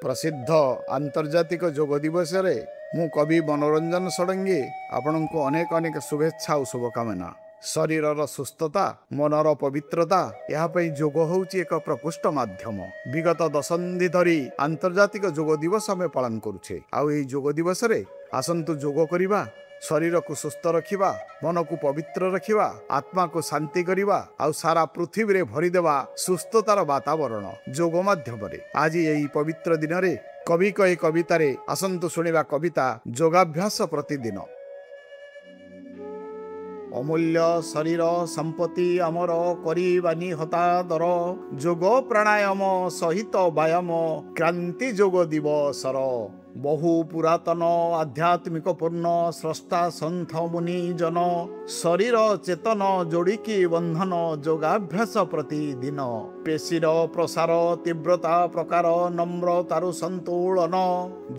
प्रसिद्ध आंतर्जातिक योग दिवस रे मु कवि मनोरंजन षडंगी आपण को अनेक अनेक शुभेच्छा और शुभकामना। शरीर सुस्थता मनर पवित्रता यहाँ योग होची एक प्रकृष्ट माध्यम। विगत दशंधि धरी आंतर्जातिक योग दिवस आम पालन करुछे। आउ एई योग दिवस रे आसंतु योग करिबा, शरीर को सुस्थ रखिबा, मन को पवित्र रखिबा, आत्मा को शांति करिबा, आउ सारा पृथ्वी रे भरिदेवा सुस्थतार वातावरण योग माध्यम रे। आज यही पवित्र दिन रे कवि कहे कवितार आसंतु शुणिबा कविता योगाभ्यास प्रतिदिन। अमूल्य शरीर संपत्ति आमर करिबानी हतादर, योग प्राणायाम सहित व्यायाम क्रांति योग दिवसर। बहु पुरातन आध्यात्मिक पूर्ण स्रष्टा सन्थ मुनि जन, शरीर चेतन जोड़िकी बंधन योगाभ्यास प्रतिदिन। पेशीर प्रसार तीव्रता प्रकार नम्रतारु संतुलन,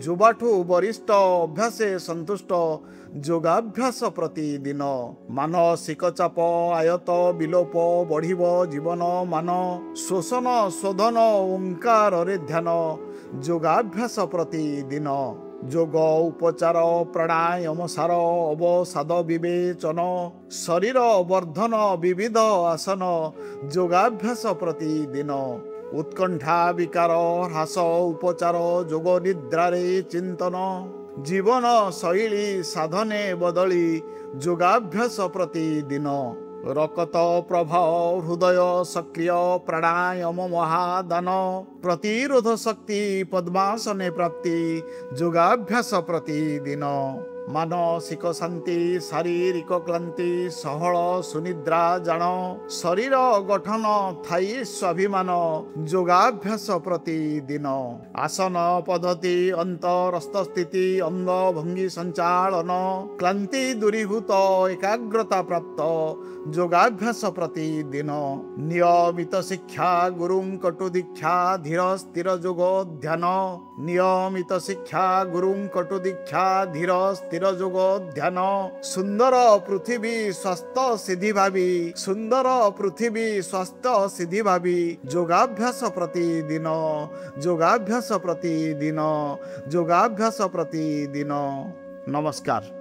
युवाठु वरिष्ठ अभ्यासे संतुष्ट योगाभ्यास प्रतिदिन। मानसिक चाप आयत विलोप बढ़िब जीवन मान, शोषण शोधन ओंकार रे ध्यान योगाभ्यास प्रतिदिन। योग उपचार प्राणायाम सार अवसाद विवेचन, शरीर वर्धन विविध आसन योगाभ्यास प्रतिदिन। उत्कंठा विकार ह्रास उपचार योग निद्रारे चिंतन, जीवन शैली साधने बदली योगाभ्यास प्रतिदिन। रक्त प्रभाव हृदय सक्रिय प्राणायाम महादान, प्रतिरोध शक्ति पद्मासने प्राप्ति योगाभ्यास प्रतिदिन। मानसिक शांति शारीरिक क्लांति सहल सुनिद्रा जान, शरीर गठन थाई स्वाभिमान योगाभ्यास प्रतिदिन। आसन पद्धति अंतरस्थ स्थिति अंग भंगी संचालन, क्लांति दूरीभूत एकाग्रता प्राप्त योगाभ्यास प्रतिदिन। नियमित शिक्षा गुरुं कटु दीक्षा धीर स्थिर योग ध्यान, नियमित शिक्षा गुरुं कटु दीक्षा धीर स्थिर योग ध्यान। सुंदर पृथ्वी स्वास्थ्य सिद्धि भावी, सुंदर पृथ्वी स्वास्थ्य सिद्धि भावी योगाभ्यास प्रतिदिन, योगाभ्यास प्रतिदिन, योगाभ्यास प्रतिदिन। नमस्कार।